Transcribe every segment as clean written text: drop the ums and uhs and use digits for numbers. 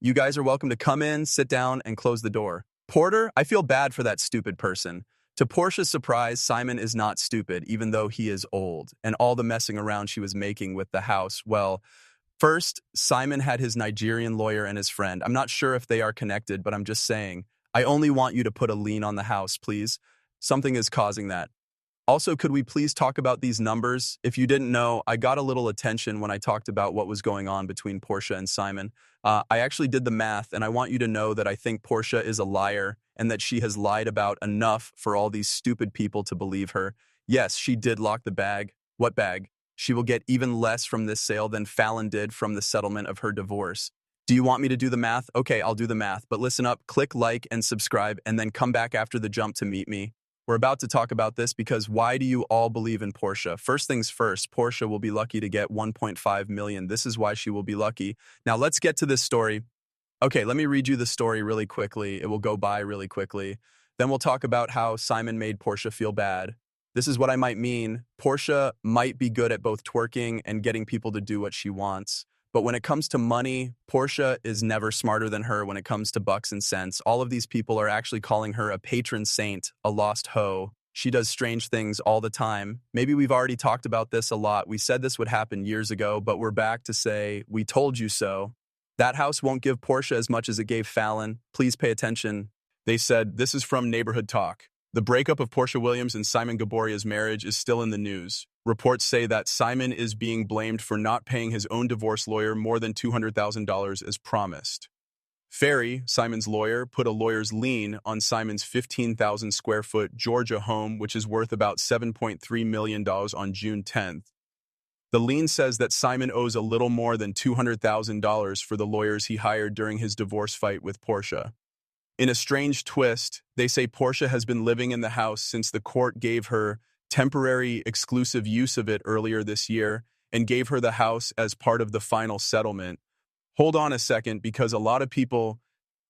You guys are welcome to come in, sit down, and close the door. Porter, I feel bad for that stupid person. To Portia's surprise, Simon is not stupid, even though he is old, and all the messing around she was making with the house, well, first, Simon had his Nigerian lawyer and his friend. I'm not sure if they are connected, but I'm just saying, I only want you to put a lien on the house, please. Something is causing that. Also, could we please talk about these numbers? If you didn't know, I got a little attention when I talked about what was going on between Portia and Simon. I actually did the math, and I want you to know that I think Portia is a liar and that she has lied about enough for all these stupid people to believe her. Yes, she did lock the bag. What bag? She will get even less from this sale than Fallon did from the settlement of her divorce. Do you want me to do the math? Okay, I'll do the math, but listen up, click like and subscribe, and then come back after the jump to meet me. We're about to talk about this because why do you all believe in Porsha? First things first, Porsha will be lucky to get 1.5 million. This is why she will be lucky. Now let's get to this story. Okay, let me read you the story really quickly. It will go by really quickly. Then we'll talk about how Simon made Porsha feel bad. This is what I might mean. Porsha might be good at both twerking and getting people to do what she wants. But when it comes to money, Porsha is never smarter than her when it comes to bucks and cents. All of these people are actually calling her a patron saint, a lost hoe. She does strange things all the time. Maybe we've already talked about this a lot. We said this would happen years ago, but we're back to say, we told you so. That house won't give Porsha as much as it gave Fallon. Please pay attention. They said, this is from Neighborhood Talk. The breakup of Porsha Williams and Simon Gaboria's marriage is still in the news. Reports say that Simon is being blamed for not paying his own divorce lawyer more than $200,000 as promised. Ferry, Simon's lawyer, put a lawyer's lien on Simon's 15,000 square foot Georgia home, which is worth about $7.3 million on June 10th. The lien says that Simon owes a little more than $200,000 for the lawyers he hired during his divorce fight with Porsha. In a strange twist, they say Porsha has been living in the house since the court gave her temporary exclusive use of it earlier this year and gave her the house as part of the final settlement. Hold on a second, because a lot of people,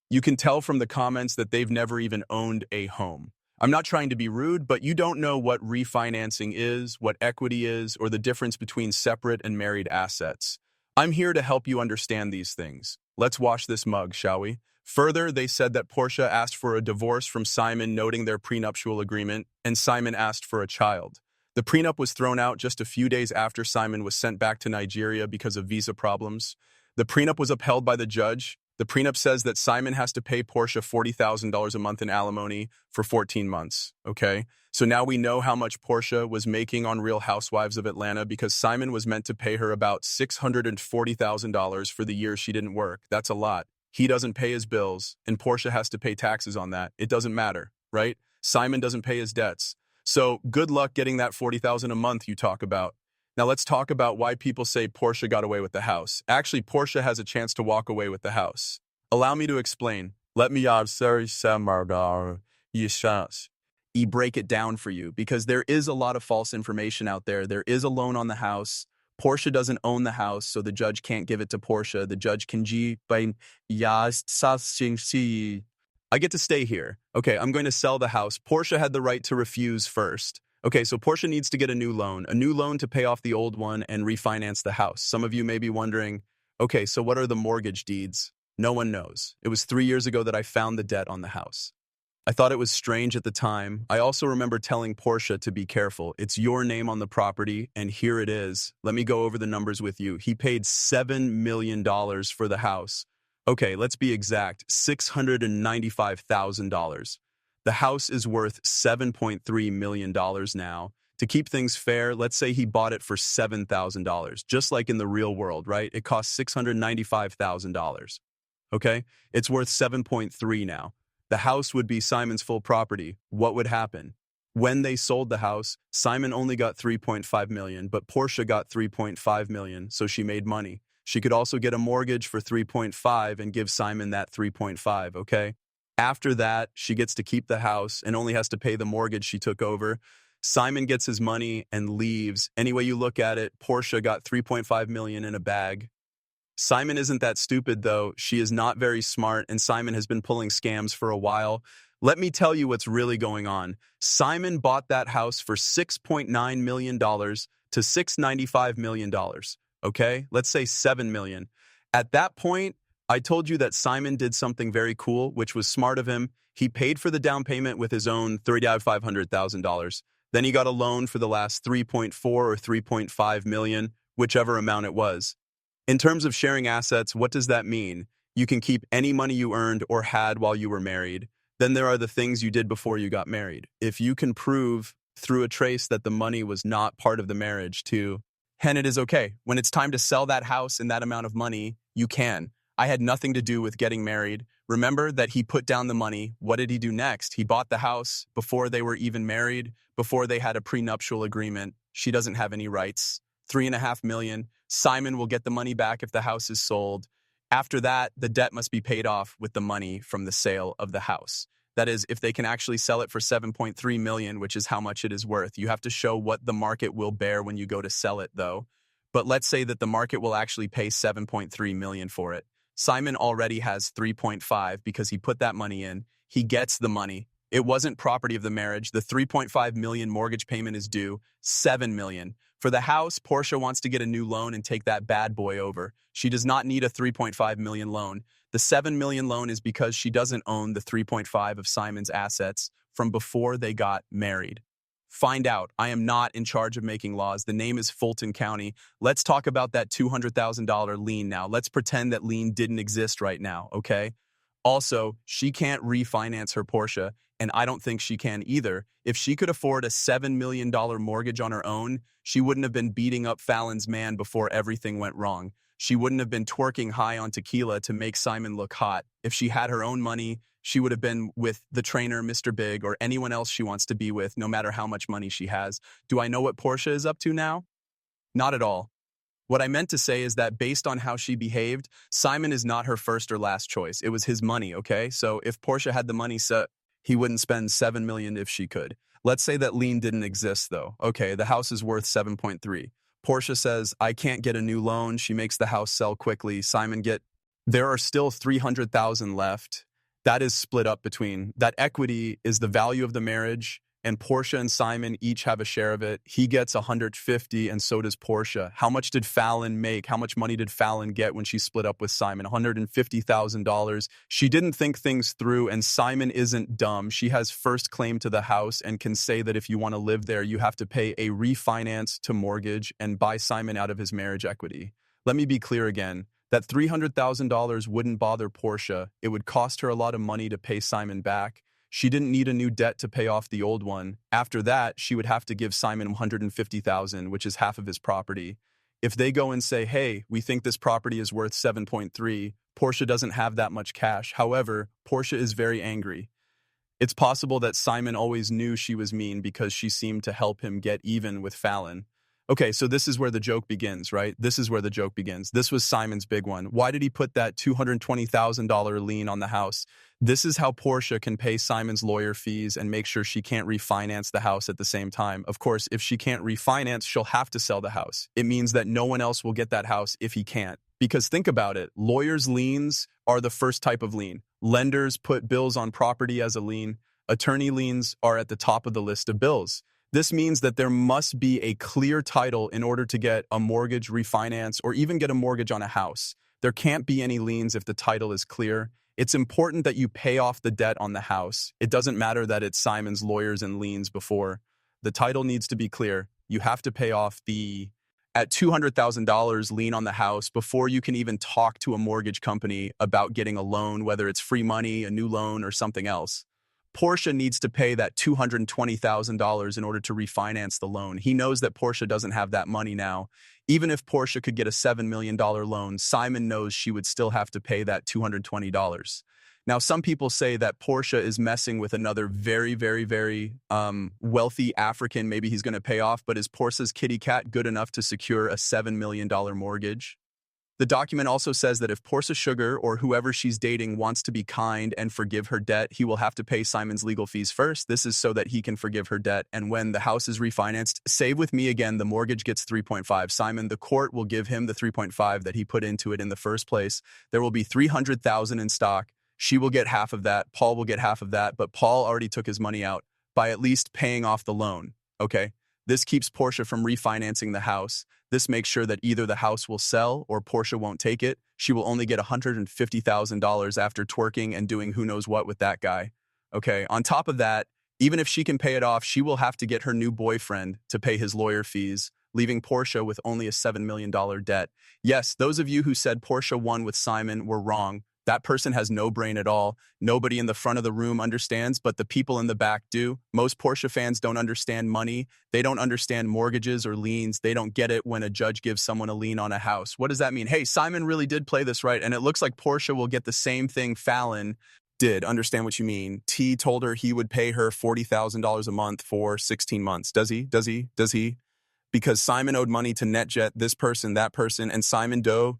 you can tell from the comments that they've never even owned a home. I'm not trying to be rude, but you don't know what refinancing is, what equity is, or the difference between separate and married assets. I'm here to help you understand these things. Let's wash this mug, shall we? Further, they said that Porsha asked for a divorce from Simon, noting their prenuptial agreement, and Simon asked for a child. The prenup was thrown out just a few days after Simon was sent back to Nigeria because of visa problems. The prenup was upheld by the judge. The prenup says that Simon has to pay Porsha $40,000 a month in alimony for 14 months, okay? So now we know how much Porsha was making on Real Housewives of Atlanta because Simon was meant to pay her about $640,000 for the years she didn't work. That's a lot. He doesn't pay his bills, and Porsha has to pay taxes on that. It doesn't matter, right? Simon doesn't pay his debts. So good luck getting that $40,000 a month you talk about. Now let's talk about why people say Porsha got away with the house. Actually, Porsha has a chance to walk away with the house. Allow me to explain. Let me break it down for you, because there is a lot of false information out there. There is a loan on the house. Porsha doesn't own the house, so the judge can't give it to Porsha. The judge can I get to stay here. Okay, I'm going to sell the house. Porsha had the right to refuse first. Okay, so Porsha needs to get a new loan to pay off the old one and refinance the house. Some of you may be wondering, okay, so what are the mortgage deeds? No one knows. It was 3 years ago that I found the debt on the house. I thought it was strange at the time. I also remember telling Porsha to be careful. It's your name on the property, and here it is. Let me go over the numbers with you. He paid $7 million for the house. Okay, let's be exact, $695,000. The house is worth $7.3 million now. To keep things fair, let's say he bought it for $7,000, just like in the real world, right? It costs $695,000. Okay, it's worth 7.3 now. The house would be Simon's full property. What would happen? When they sold the house, Simon only got 3.5 million, but Porsha got 3.5 million, so she made money. She could also get a mortgage for 3.5 and give Simon that 3.5, okay? After that, she gets to keep the house and only has to pay the mortgage she took over. Simon gets his money and leaves. Any way you look at it, Porsha got 3.5 million in a bag. Simon isn't that stupid, though. She is not very smart, and Simon has been pulling scams for a while. Let me tell you what's really going on. Simon bought that house for $6.9 million to $695 million, okay? Let's say $7 million. At that point, I told you that Simon did something very cool, which was smart of him. He paid for the down payment with his own $500,000. Then he got a loan for the last 3.4 or 3.5 million, whichever amount it was. In terms of sharing assets, what does that mean? You can keep any money you earned or had while you were married. Then there are the things you did before you got married. If you can prove through a trace that the money was not part of the marriage too, then it is okay. When it's time to sell that house and that amount of money, you can. I had nothing to do with getting married. Remember that he put down the money. What did he do next? He bought the house before they were even married, before they had a prenuptial agreement. She doesn't have any rights. 3.5 million. Simon will get the money back if the house is sold. After that, the debt must be paid off with the money from the sale of the house. That is, if they can actually sell it for 7.3 million, which is how much it is worth. You have to show what the market will bear when you go to sell it, though. But let's say that the market will actually pay 7.3 million for it. Simon already has 3.5 because he put that money in. He gets the money. It wasn't property of the marriage. The 3.5 million mortgage payment is due, 7 million. For the house, Porsha wants to get a new loan and take that bad boy over. She does not need a 3.5 million loan. The 7 million loan is because she doesn't own the 3.5 of Simon's assets from before they got married. Find out. I am not in charge of making laws. The name is Fulton County. Let's talk about that $200,000 lien now. Let's pretend that lien didn't exist right now, okay? Also, she can't refinance her Porsche, and I don't think she can either. If she could afford a $7 million mortgage on her own, she wouldn't have been beating up Fallon's man before everything went wrong. She wouldn't have been twerking high on tequila to make Simon look hot. If she had her own money, she would have been with the trainer, Mr. Big, or anyone else she wants to be with, no matter how much money she has. Do I know what Porsha is up to now? Not at all. What I meant to say is that based on how she behaved, Simon is not her first or last choice. It was his money, okay? So if Porsha had the money, he wouldn't spend 7 million if she could. Let's say that lien didn't exist, though. Okay, the house is worth 7.3. Porsha says, I can't get a new loan. She makes the house sell quickly. There are still 300,000 left. That is split up between, that equity is the value of the marriage, and Porsha and Simon each have a share of it. He gets 150 and so does Porsha. How much did Fallon make? How much money did Fallon get when she split up with Simon? $150,000. She didn't think things through, and Simon isn't dumb. She has first claim to the house and can say that if you want to live there, you have to pay a refinance to mortgage and buy Simon out of his marriage equity. Let me be clear again. That $300,000 wouldn't bother Porsha. It would cost her a lot of money to pay Simon back. She didn't need a new debt to pay off the old one. After that, she would have to give Simon $150,000, which is half of his property. If they go and say, hey, we think this property is worth 7.3, Porsha doesn't have that much cash. However, Porsha is very angry. It's possible that Simon always knew she was mean because she seemed to help him get even with Fallon. Okay, so this is where the joke begins, right? This is where the joke begins. This was Simon's big one. Why did he put that $220,000 lien on the house? This is how Porsha can pay Simon's lawyer fees and make sure she can't refinance the house at the same time. Of course, if she can't refinance, she'll have to sell the house. It means that no one else will get that house if he can't. Because think about it, lawyers' liens are the first type of lien. Lenders put bills on property as a lien. Attorney liens are at the top of the list of bills. This means that there must be a clear title in order to get a mortgage refinance or even get a mortgage on a house. There can't be any liens if the title is clear. It's important that you pay off the debt on the house. It doesn't matter that it's Simon's lawyers and liens before. The title needs to be clear. You have to pay off at $200,000 lien on the house before you can even talk to a mortgage company about getting a loan, whether it's free money, a new loan, or something else. Porsha needs to pay that $220,000 in order to refinance the loan. He knows that Porsha doesn't have that money now. Even if Porsha could get a $7 million loan, Simon knows she would still have to pay that $220. Now, some people say that Porsha is messing with another very, very, very wealthy African. Maybe he's going to pay off, but is Porsha's kitty cat good enough to secure a $7 million mortgage? The document also says that if Porsha Sugar or whoever she's dating wants to be kind and forgive her debt, he will have to pay Simon's legal fees first. This is so that he can forgive her debt. And when the house is refinanced, save with me again, the mortgage gets 3.5. Simon, the court will give him the 3.5 that he put into it in the first place. There will be 300,000 in stock. She will get half of that. Paul will get half of that. But Paul already took his money out by at least paying off the loan. Okay? This keeps Porsha from refinancing the house. This makes sure that either the house will sell or Porsha won't take it. She will only get $150,000 after twerking and doing who knows what with that guy. Okay, on top of that, even if she can pay it off, she will have to get her new boyfriend to pay his lawyer fees, leaving Porsha with only a $7 million debt. Yes, those of you who said Porsha won with Simon were wrong. That person has no brain at all. Nobody in the front of the room understands, but the people in the back do. Most Porsha fans don't understand money. They don't understand mortgages or liens. They don't get it when a judge gives someone a lien on a house. What does that mean? Hey, Simon really did play this right, and it looks like Porsha will get the same thing Fallon did. Understand what you mean. T told her he would pay her $40,000 a month for 16 months. Does he? Does he? Does he? Because Simon owed money to NetJet, this person, that person, and Simon Doe